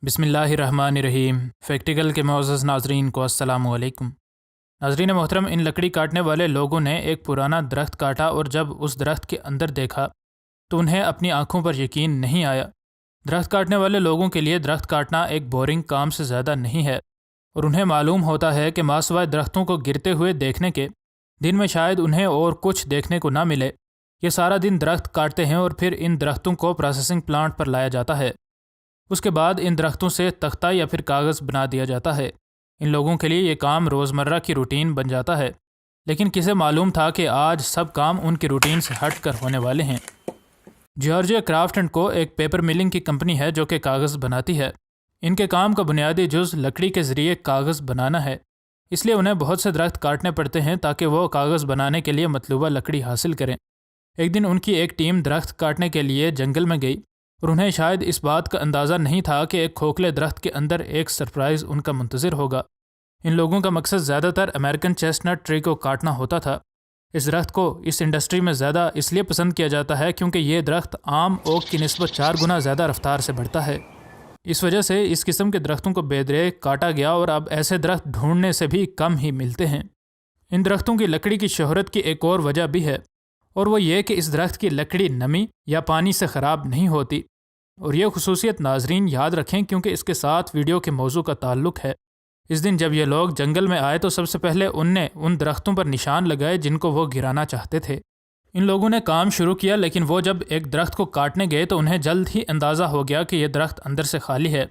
بسم اللہ الرحمن الرحیم۔ فیکٹیکل کے معزز ناظرین کو السلام علیکم۔ ناظرین محترم، ان لکڑی کاٹنے والے لوگوں نے ایک پرانا درخت کاٹا اور جب اس درخت کے اندر دیکھا تو انہیں اپنی آنکھوں پر یقین نہیں آیا۔ درخت کاٹنے والے لوگوں کے لیے درخت کاٹنا ایک بورنگ کام سے زیادہ نہیں ہے، اور انہیں معلوم ہوتا ہے کہ ماسوائے درختوں کو گرتے ہوئے دیکھنے کے دن میں شاید انہیں اور کچھ دیکھنے کو نہ ملے۔ یہ سارا دن درخت کاٹتے ہیں اور پھر ان درختوں کو پروسیسنگ پلانٹ پر لایا جاتا ہے۔ اس کے بعد ان درختوں سے تختہ یا پھر کاغذ بنا دیا جاتا ہے۔ ان لوگوں کے لیے یہ کام روزمرہ کی روٹین بن جاتا ہے، لیکن کسے معلوم تھا کہ آج سب کام ان کی روٹین سے ہٹ کر ہونے والے ہیں۔ جارجیا کرافٹ اینڈ کو ایک پیپر ملنگ کی کمپنی ہے جو کہ کاغذ بناتی ہے۔ ان کے کام کا بنیادی جز لکڑی کے ذریعے کاغذ بنانا ہے، اس لیے انہیں بہت سے درخت کاٹنے پڑتے ہیں تاکہ وہ کاغذ بنانے کے لیے مطلوبہ لکڑی حاصل کریں۔ ایک دن ان کی ایک ٹیم درخت کاٹنے کے لیے جنگل میں گئی، اور انہیں شاید اس بات کا اندازہ نہیں تھا کہ ایک کھوکھلے درخت کے اندر ایک سرپرائز ان کا منتظر ہوگا۔ ان لوگوں کا مقصد زیادہ تر امریکن چیسٹنٹ ٹری کو کاٹنا ہوتا تھا۔ اس درخت کو اس انڈسٹری میں زیادہ اس لیے پسند کیا جاتا ہے کیونکہ یہ درخت عام اوک کی نسبت 4 گنا زیادہ رفتار سے بڑھتا ہے۔ اس وجہ سے اس قسم کے درختوں کو بے دریغ کاٹا گیا، اور اب ایسے درخت ڈھونڈنے سے بھی کم ہی ملتے ہیں۔ ان درختوں کی لکڑی کی شہرت کی ایک اور وجہ بھی ہے، اور وہ یہ کہ اس درخت کی لکڑی نمی یا پانی سے خراب نہیں ہوتی، اور یہ خصوصیت ناظرین یاد رکھیں کیونکہ اس کے ساتھ ویڈیو کے موضوع کا تعلق ہے۔ اس دن جب یہ لوگ جنگل میں آئے تو سب سے پہلے ان نے ان درختوں پر نشان لگائے جن کو وہ گرانا چاہتے تھے۔ ان لوگوں نے کام شروع کیا، لیکن وہ جب ایک درخت کو کاٹنے گئے تو انہیں جلد ہی اندازہ ہو گیا کہ یہ درخت اندر سے خالی ہے۔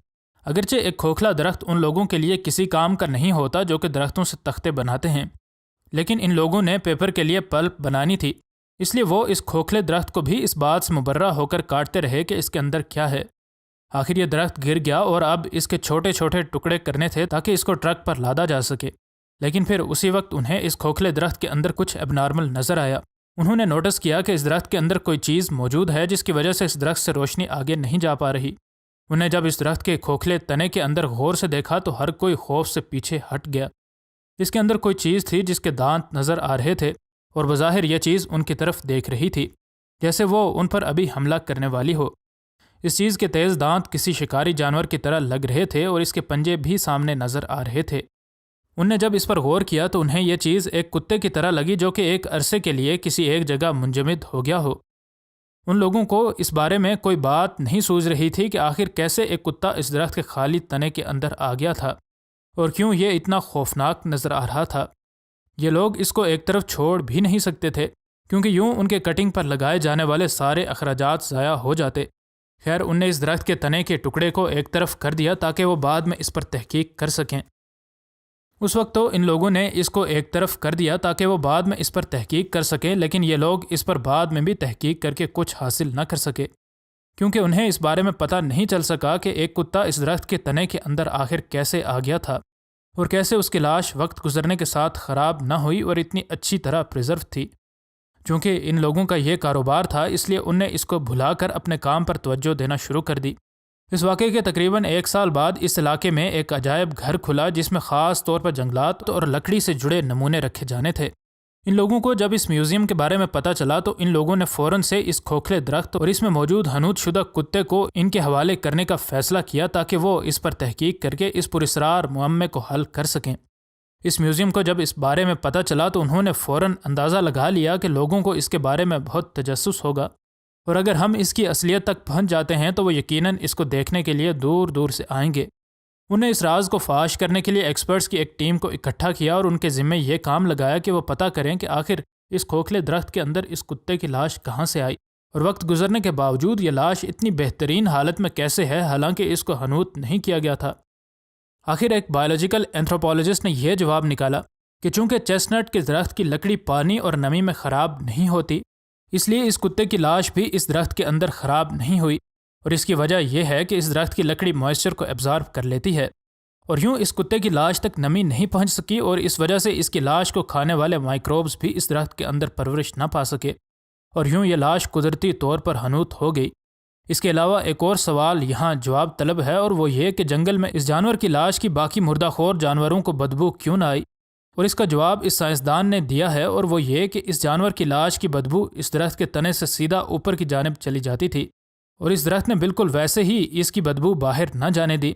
اگرچہ ایک کھوکھلا درخت ان لوگوں کے لیے کسی کام کا نہیں ہوتا جو کہ درختوں سے تختے بناتے ہیں، لیکن ان لوگوں نے پیپر کے لیے پلپ بنانی تھی، اس لیے وہ اس کھوکھلے درخت کو بھی اس بات سے مبرہ ہو کر کاٹتے رہے کہ اس کے اندر کیا ہے۔ آخر یہ درخت گر گیا اور اب اس کے چھوٹے چھوٹے ٹکڑے کرنے تھے تاکہ اس کو ٹرک پر لادا جا سکے، لیکن پھر اسی وقت انہیں اس کھوکھلے درخت کے اندر کچھ اب نارمل نظر آیا۔ انہوں نے نوٹس کیا کہ اس درخت کے اندر کوئی چیز موجود ہے جس کی وجہ سے اس درخت سے روشنی آگے نہیں جا پا رہی۔ انہیں جب اس درخت کے کھوکھلے تنے کے اندر غور سے دیکھا تو ہر کوئی خوف سے پیچھے ہٹ گیا۔ اس کے اندر کوئی چیز تھی جس کے دانت نظر آ رہے تھے، اور بظاہر یہ چیز ان کی طرف دیکھ رہی تھی جیسے وہ ان پر ابھی حملہ کرنے والی ہو۔ اس چیز کے تیز دانت کسی شکاری جانور کی طرح لگ رہے تھے اور اس کے پنجے بھی سامنے نظر آ رہے تھے۔ ان نے جب اس پر غور کیا تو انہیں یہ چیز ایک کتے کی طرح لگی جو کہ ایک عرصے کے لیے کسی ایک جگہ منجمد ہو گیا ہو۔ ان لوگوں کو اس بارے میں کوئی بات نہیں سوچ رہی تھی کہ آخر کیسے ایک کتا اس درخت کے خالی تنے کے اندر آ گیا تھا، اور کیوں یہ اتنا خوفناک نظر آ رہا تھا۔ یہ لوگ اس کو ایک طرف چھوڑ بھی نہیں سکتے تھے کیونکہ یوں ان کے کٹنگ پر لگائے جانے والے سارے اخراجات ضائع ہو جاتے۔ خیر، ان نے اس درخت کے تنے کے ٹکڑے کو ایک طرف کر دیا تاکہ وہ بعد میں اس پر تحقیق کر سکیں۔ اس وقت تو ان لوگوں نے اس کو ایک طرف کر دیا تاکہ وہ بعد میں اس پر تحقیق کر سکیں، لیکن یہ لوگ اس پر بعد میں بھی تحقیق کر کے کچھ حاصل نہ کر سکے کیونکہ انہیں اس بارے میں پتہ نہیں چل سکا کہ ایک کتا اس درخت کے تنے کے اندر آخر کیسے آ گیا تھا، اور کیسے اس کی لاش وقت گزرنے کے ساتھ خراب نہ ہوئی اور اتنی اچھی طرح پریزرو تھی۔ چونکہ ان لوگوں کا یہ کاروبار تھا، اس لیے ان نے اس کو بھلا کر اپنے کام پر توجہ دینا شروع کر دی۔ اس واقعے کے تقریباً 1 سال بعد اس علاقے میں ایک عجائب گھر کھلا جس میں خاص طور پر جنگلات اور لکڑی سے جڑے نمونے رکھے جانے تھے۔ ان لوگوں کو جب اس میوزیم کے بارے میں پتہ چلا تو ان لوگوں نے فوراً سے اس کھوکھلے درخت اور اس میں موجود حنوط شدہ کتے کو ان کے حوالے کرنے کا فیصلہ کیا تاکہ وہ اس پر تحقیق کر کے اس پراسرار معمے کو حل کر سکیں۔ اس میوزیم کو جب اس بارے میں پتہ چلا تو انہوں نے فوراً اندازہ لگا لیا کہ لوگوں کو اس کے بارے میں بہت تجسس ہوگا، اور اگر ہم اس کی اصلیت تک پہنچ جاتے ہیں تو وہ یقیناً اس کو دیکھنے کے لیے دور دور سے آئیں گے۔ انہوں نے اس راز کو فاش کرنے کے لیے ایکسپرٹس کی ایک ٹیم کو اکٹھا کیا اور ان کے ذمے یہ کام لگایا کہ وہ پتہ کریں کہ آخر اس کھوکھلے درخت کے اندر اس کتے کی لاش کہاں سے آئی، اور وقت گزرنے کے باوجود یہ لاش اتنی بہترین حالت میں کیسے ہے حالانکہ اس کو حنوط نہیں کیا گیا تھا۔ آخر ایک بایولوجیکل اینتھروپولوجسٹ نے یہ جواب نکالا کہ چونکہ چیسٹنٹ کے درخت کی لکڑی پانی اور نمی میں خراب نہیں ہوتی، اس لیے اس کتے کی لاش بھی اس درخت کے اندر خراب نہیں ہوئی، اور اس کی وجہ یہ ہے کہ اس درخت کی لکڑی موئسچر کو ایبزارب کر لیتی ہے، اور یوں اس کتے کی لاش تک نمی نہیں پہنچ سکی، اور اس وجہ سے اس کی لاش کو کھانے والے مائکروبز بھی اس درخت کے اندر پرورش نہ پا سکے، اور یوں یہ لاش قدرتی طور پر حنوط ہو گئی۔ اس کے علاوہ ایک اور سوال یہاں جواب طلب ہے، اور وہ یہ کہ جنگل میں اس جانور کی لاش کی باقی مردہ خور جانوروں کو بدبو کیوں نہ آئی، اور اس کا جواب اس سائنسدان نے دیا ہے، اور وہ یہ کہ اس جانور کی لاش کی بدبو اس درخت کے تنے سے سیدھا اوپر کی جانب چلی جاتی تھی، اور اس درخت نے بالکل ویسے ہی اس کی بدبو باہر نہ جانے دی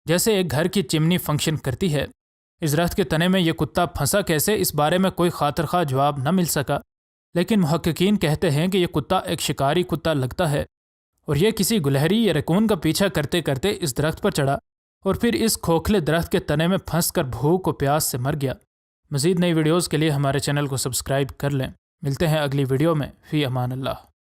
جیسے ایک گھر کی چمنی فنکشن کرتی ہے۔ اس درخت کے تنے میں یہ کتا پھنسا کیسے، اس بارے میں کوئی خاطر خواہ جواب نہ مل سکا، لیکن محققین کہتے ہیں کہ یہ کتا ایک شکاری کتا لگتا ہے اور یہ کسی گلہری یا ریکون کا پیچھا کرتے کرتے اس درخت پر چڑھا اور پھر اس کھوکھلے درخت کے تنے میں پھنس کر بھوک و پیاس سے مر گیا۔ مزید نئی ویڈیوز کے لیے ہمارے چینل کو سبسکرائب کر لیں۔ ملتے ہیں اگلی ویڈیو میں۔ فی امان اللہ۔